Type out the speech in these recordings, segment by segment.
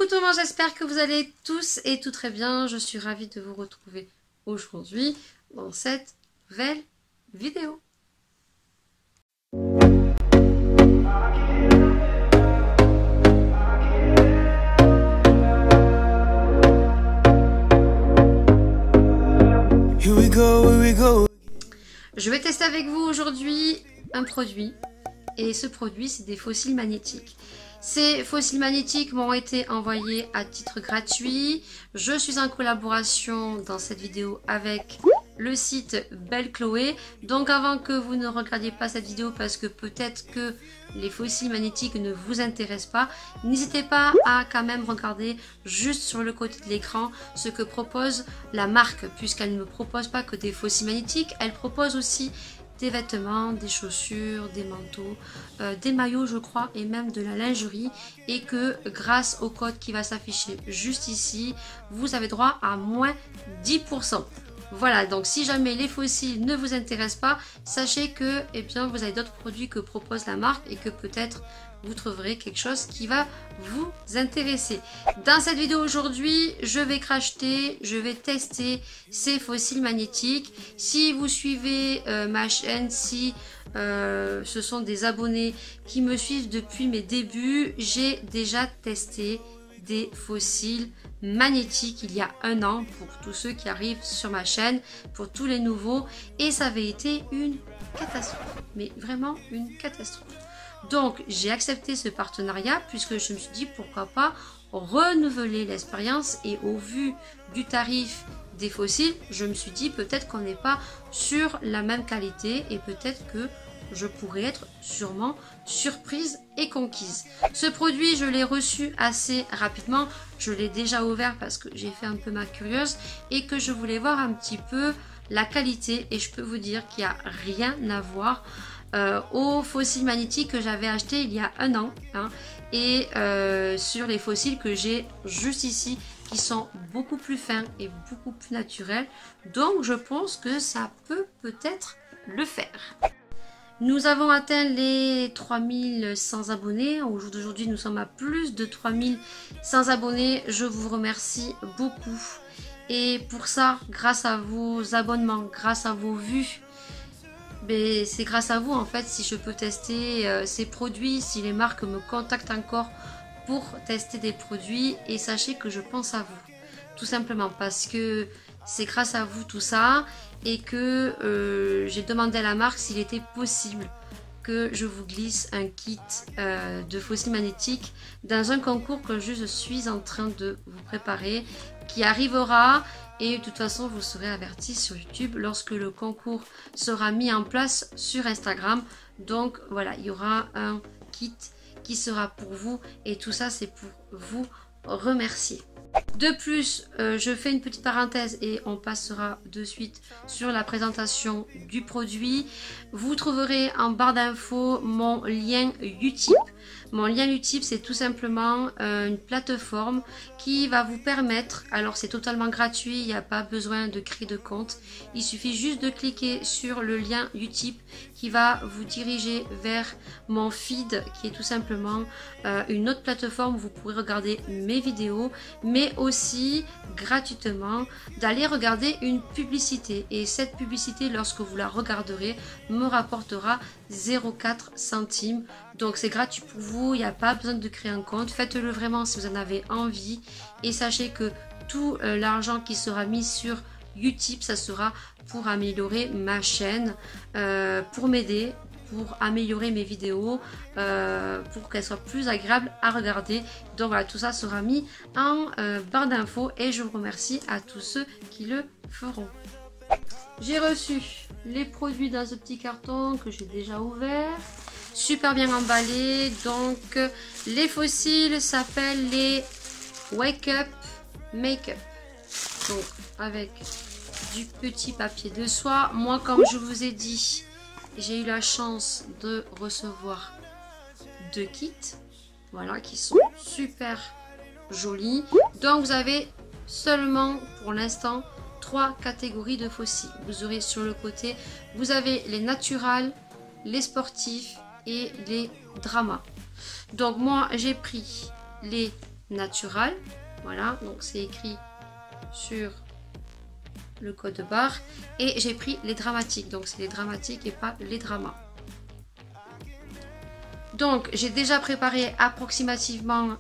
tout le monde, j'espère que vous allez tous et tout très bien. Je suis ravie de vous retrouver aujourd'hui dans cette nouvelle vidéo. Je vais tester avec vous aujourd'hui un produit. Et ce produit, c'est des fossiles magnétiques. Ces fossiles magnétiques m'ont été envoyés à titre gratuit. Je suis en collaboration dans cette vidéo avec le site Belle Chloé. Donc avant que vous ne regardiez pas cette vidéo parce que peut-être que les fossiles magnétiques ne vous intéressent pas, n'hésitez pas à quand même regarder juste sur le côté de l'écran ce que propose la marque, puisqu'elle ne me propose pas que des fossiles magnétiques, elle propose aussi des vêtements, des chaussures, des manteaux, des maillots je crois, et même de la lingerie, et que grâce au code qui va s'afficher juste ici, vous avez droit à moins 10%. Voilà, donc si jamais les fossiles ne vous intéressent pas, sachez que vous avez d'autres produits que propose la marque et que peut-être vous trouverez quelque chose qui va vous intéresser. Dans cette vidéo aujourd'hui, je vais cracheter, je vais tester ces fossiles magnétiques. Si vous suivez ma chaîne, si ce sont des abonnés qui me suivent depuis mes débuts, j'ai déjà testé des fossiles magnétiques il y a un an pour tous ceux qui arrivent sur ma chaîne, pour tous les nouveaux, et ça avait été une catastrophe, mais vraiment une catastrophe. Donc j'ai accepté ce partenariat puisque je me suis dit pourquoi pas renouveler l'expérience, et au vu du tarif des fossiles, je me suis dit peut-être qu'on n'est pas sur la même qualité et peut-être que je pourrais être sûrement surprise et conquise. Ce produit, je l'ai reçu assez rapidement. Je l'ai déjà ouvert parce que j'ai fait un peu ma curieuse et que je voulais voir un petit peu la qualité. Et je peux vous dire qu'il n'y a rien à voir aux fossiles magnétiques que j'avais acheté il y a un an. Et sur les fossiles que j'ai juste ici, qui sont beaucoup plus fins et beaucoup plus naturels. Donc je pense que ça peut peut-être le faire. Nous avons atteint les 3100 abonnés. Au jour d'aujourd'hui, nous sommes à plus de 3100 abonnés. Je vous remercie beaucoup. Et pour ça, grâce à vos abonnements, grâce à vos vues, c'est grâce à vous en fait si je peux tester ces produits, si les marques me contactent encore pour tester des produits. Et sachez que je pense à vous. Tout simplement parce que c'est grâce à vous tout ça, et que j'ai demandé à la marque s'il était possible que je vous glisse un kit de fossiles magnétiques dans un concours que je suis en train de vous préparer, qui arrivera, et de toute façon vous serez avertis sur YouTube lorsque le concours sera mis en place sur Instagram. Donc voilà, il y aura un kit qui sera pour vous, et tout ça c'est pour vous remercier. De plus, je fais une petite parenthèse et on passera de suite sur la présentation du produit. Vous trouverez en barre d'infos mon lien Utip. Mon lien Utip, c'est tout simplement une plateforme qui va vous permettre, alors c'est totalement gratuit, il n'y a pas besoin de créer de compte. Il suffit juste de cliquer sur le lien Utip qui va vous diriger vers mon feed, qui est tout simplement une autre plateforme où vous pourrez regarder mes vidéos, mais aussi gratuitement d'aller regarder une publicité. Et cette publicité, lorsque vous la regarderez, me rapportera 0,4 centimes. Donc c'est gratuit pour vous, il n'y a pas besoin de créer un compte. Faites-le vraiment si vous en avez envie. Et sachez que tout l'argent qui sera mis sur Utip, ça sera pour améliorer ma chaîne, pour m'aider, pour améliorer mes vidéos, pour qu'elles soient plus agréables à regarder. Donc voilà, tout ça sera mis en barre d'infos, et je vous remercie à tous ceux qui le feront. J'ai reçu les produits dans ce petit carton que j'ai déjà ouvert, super bien emballé. Donc les fossiles s'appellent les Wake Up Make Up, donc avec du petit papier de soie. Moi, comme je vous ai dit, j'ai eu la chance de recevoir 2 kits, voilà, qui sont super jolis. Donc vous avez seulement pour l'instant 3 catégories de fossiles. Vous aurez sur le côté, vous avez les naturals, les sportifs et les dramas. Donc moi j'ai pris les natural. Voilà, donc c'est écrit sur le code barre. Et j'ai pris les dramatiques, donc c'est les dramatiques et pas les dramas. Donc j'ai déjà préparé approximativement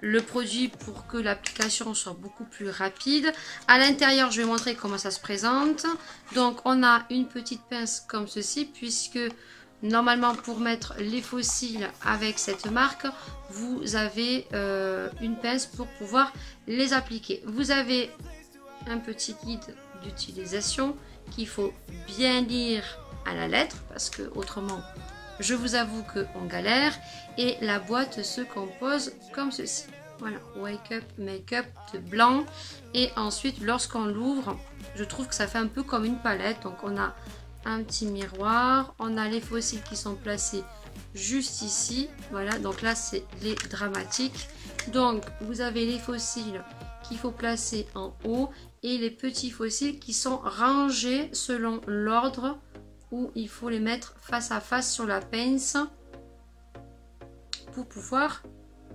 le produit pour que l'application soit beaucoup plus rapide. À l'intérieur, je vais montrer comment ça se présente. Donc on a une petite pince comme ceci, puisque normalement pour mettre les fossiles avec cette marque, vous avez une pince pour pouvoir les appliquer. Vous avez un petit guide d'utilisation qu'il faut bien lire à la lettre, parce que autrement je vous avoue qu'on galère. Et la boîte se compose comme ceci. Voilà, Wake Up Make-up de blanc. Et ensuite, lorsqu'on l'ouvre, je trouve que ça fait un peu comme une palette. Donc on a un petit miroir. On a les fossiles qui sont placés juste ici. Voilà, donc là c'est les dramatiques. Donc vous avez les fossiles qu'il faut placer en haut. Et les petits fossiles qui sont rangés selon l'ordre où il faut les mettre face à face sur la pince pour pouvoir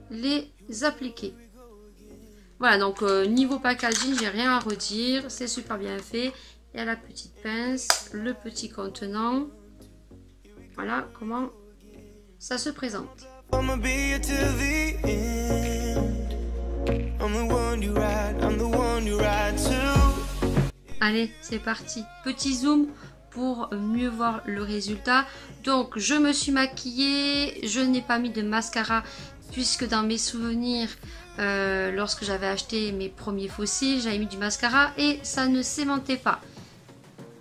les appliquer. Voilà, donc niveau packaging, j'ai rien à redire, c'est super bien fait. Il y a la petite pince, le petit contenant. Voilà comment ça se présente. Allez, c'est parti. Petit zoom pour mieux voir le résultat. Donc je me suis maquillée, je n'ai pas mis de mascara puisque dans mes souvenirs lorsque j'avais acheté mes premiers fossiles, j'avais mis du mascara et ça ne s'aimantait pas.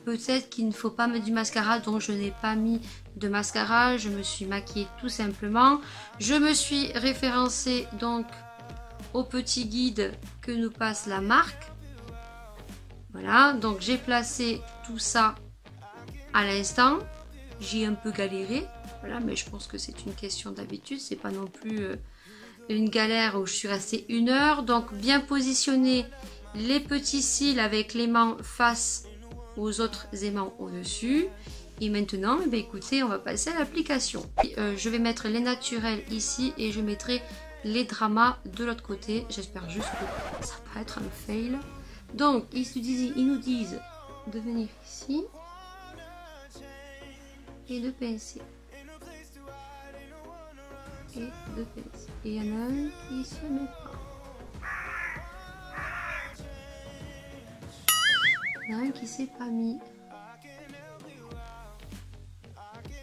Peut-être qu'il ne faut pas mettre du mascara, donc je n'ai pas mis de mascara. Je me suis maquillée tout simplement. Je me suis référencée donc au petit guide que nous passe la marque. Voilà, donc j'ai placé tout ça à l'instant. J'ai un peu galéré, voilà, mais je pense que c'est une question d'habitude, c'est pas non plus une galère où je suis restée 1 heure. Donc bien positionner les petits cils avec l'aimant face aux autres aimants au-dessus. Et maintenant, eh bien, écoutez, on va passer à l'application. Je vais mettre les naturels ici et je mettrai les dramas de l'autre côté. J'espère juste que ça va pas être un fail. Donc ils nous disent de venir ici et de pincer. Et de pincer. Et il y en a un qui se met pas. Il y en a un qui s'est pas mis.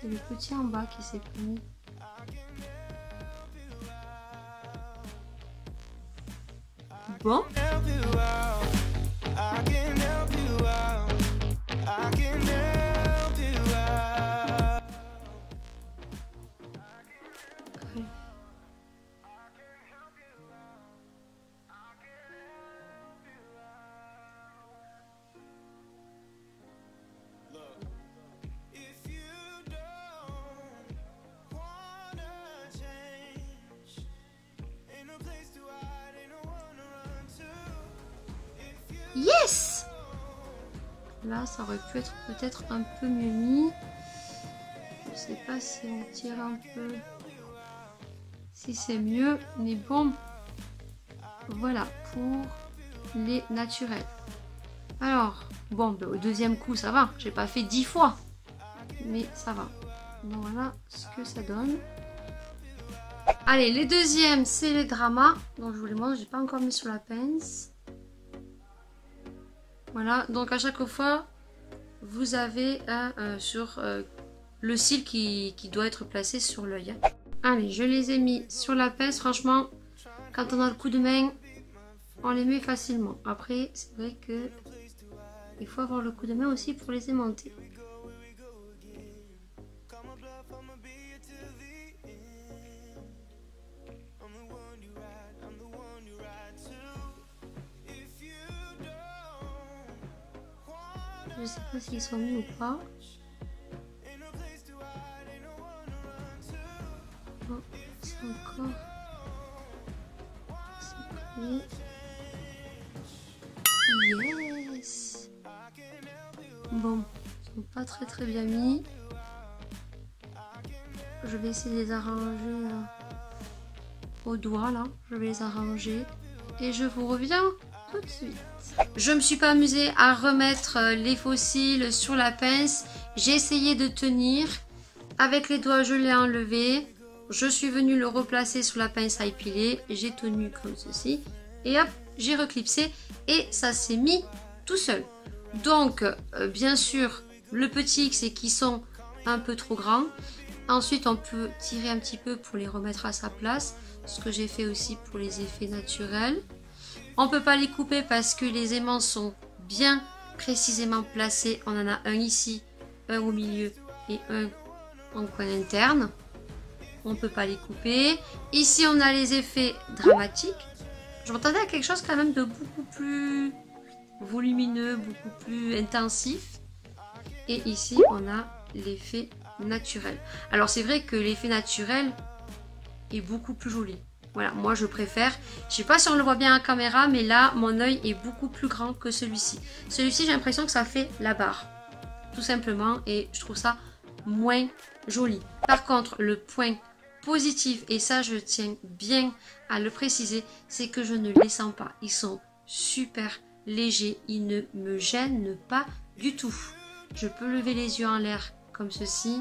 C'est le petit en bas qui s'est pas mis. Bon. Yes! Là, ça aurait pu être peut-être un peu mieux mis. Je sais pas si on tire un peu, si c'est mieux, mais bon, voilà pour les naturels. Alors, bon, ben, au deuxième coup, ça va. J'ai pas fait 10 fois, mais ça va. Donc voilà ce que ça donne. Allez, les deuxièmes, c'est les dramas. Donc je vous les montre, j'ai pas encore mis sur la pince. Voilà, donc à chaque fois, vous avez sur le cil qui doit être placé sur l'œil. Allez, je les ai mis sur la pince. Franchement, quand on a le coup de main, on les met facilement. Après, c'est vrai que il faut avoir le coup de main aussi pour les aimanter. Je sais pas s'ils sont mis ou pas. Bon, c'est encore. C'est pris. Yes! Bon, ils sont pas très bien mis. Je vais essayer de les arranger au doigt là. Je vais les arranger et je vous reviens tout de suite. Je me suis pas amusée à remettre les fossiles sur la pince. J'ai essayé de tenir. Avec les doigts, je l'ai enlevé. Je suis venue le replacer sous la pince à épiler. J'ai tenu comme ceci. Et hop, j'ai reclipsé. Et ça s'est mis tout seul. Donc, bien sûr, le petit X, c'est qu'ils sont un peu trop grands. Ensuite, on peut tirer un petit peu pour les remettre à sa place. Ce que j'ai fait aussi pour les effets naturels. On ne peut pas les couper parce que les aimants sont bien précisément placés. On en a un ici, un au milieu et un en coin interne. On ne peut pas les couper. Ici, on a les effets dramatiques. Je m'attendais à quelque chose quand même de beaucoup plus volumineux, beaucoup plus intensif. Et ici, on a l'effet naturel. Alors, c'est vrai que l'effet naturel est beaucoup plus joli. Voilà, moi je préfère. Je sais pas si on le voit bien en caméra, mais là, mon œil est beaucoup plus grand que celui-ci. Celui-ci, j'ai l'impression que ça fait la barre. Tout simplement, et je trouve ça moins joli. Par contre, le point positif, et ça je tiens bien à le préciser, c'est que je ne les sens pas. Ils sont super légers, ils ne me gênent pas du tout. Je peux lever les yeux en l'air comme ceci.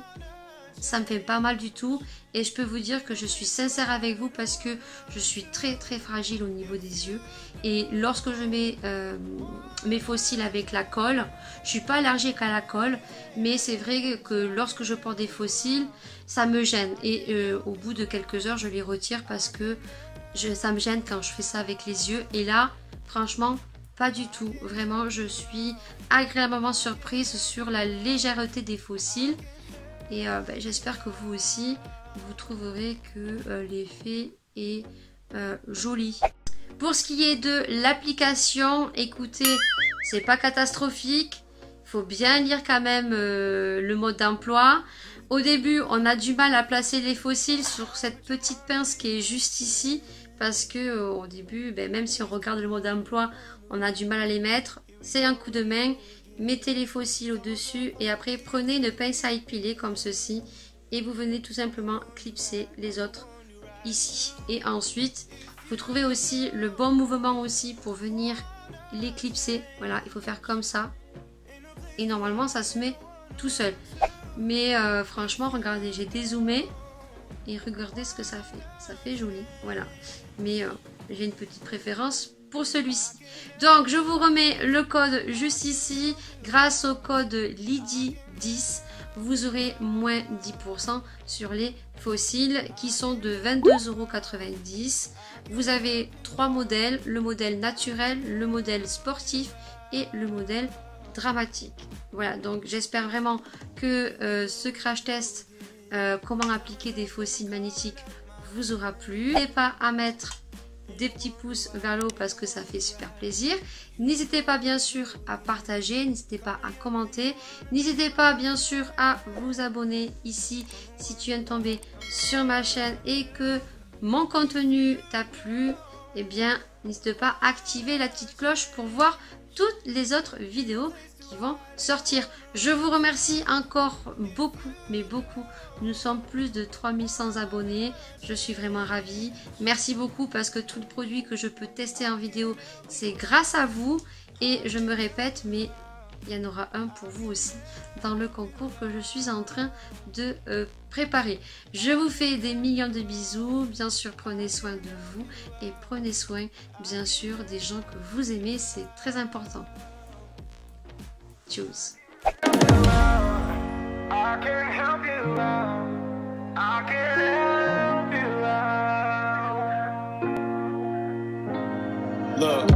Ça me fait pas mal du tout et je peux vous dire que je suis sincère avec vous parce que je suis très fragile au niveau des yeux et lorsque je mets mes fossiles avec la colle, je suis pas allergique à la colle, mais c'est vrai que lorsque je porte des fossiles, ça me gêne et au bout de quelques heures, je les retire parce que ça me gêne quand je fais ça avec les yeux et là, franchement, pas du tout. Vraiment, je suis agréablement surprise sur la légèreté des fossiles. Et j'espère que vous aussi, vous trouverez que l'effet est joli. Pour ce qui est de l'application, écoutez, c'est pas catastrophique. Il faut bien lire quand même le mode d'emploi. Au début, on a du mal à placer les fossiles sur cette petite pince qui est juste ici. Parce que au début, même si on regarde le mode d'emploi, on a du mal à les mettre. C'est un coup de main. Mettez les fossiles au-dessus et après prenez une pince à épiler comme ceci et vous venez tout simplement clipser les autres ici. Et ensuite, vous trouvez aussi le bon mouvement aussi pour venir les clipser. Voilà, il faut faire comme ça. Et normalement, ça se met tout seul. Mais franchement, regardez, j'ai dézoomé et regardez ce que ça fait. Ça fait joli, voilà. Mais j'ai une petite préférence pour celui-ci. Donc je vous remets le code juste ici. Grâce au code Lydie10, vous aurez moins 10% sur les fossiles qui sont de 22,90 €. Vous avez 3 modèles, le modèle naturel, le modèle sportif et le modèle dramatique. Voilà, donc j'espère vraiment que ce crash test comment appliquer des fossiles magnétiques vous aura plu. N'hésitez pas à mettre des petits pouces vers le haut parce que ça fait super plaisir. N'hésitez pas bien sûr à partager, n'hésitez pas à commenter, n'hésitez pas bien sûr à vous abonner ici si tu viens de tomber sur ma chaîne et que mon contenu t'a plu. Eh bien n'hésite pas à activer la petite cloche pour voir toutes les autres vidéos qui vont sortir. Je vous remercie encore beaucoup, mais beaucoup. Nous sommes plus de 3100 abonnés. Je suis vraiment ravie. Merci beaucoup parce que tout le produit que je peux tester en vidéo, c'est grâce à vous. Et je me répète, mais il y en aura un pour vous aussi dans le concours que je suis en train de préparer. Je vous fais des millions de bisous. Bien sûr, prenez soin de vous et prenez soin, bien sûr, des gens que vous aimez. C'est très important. Tchuss. Look.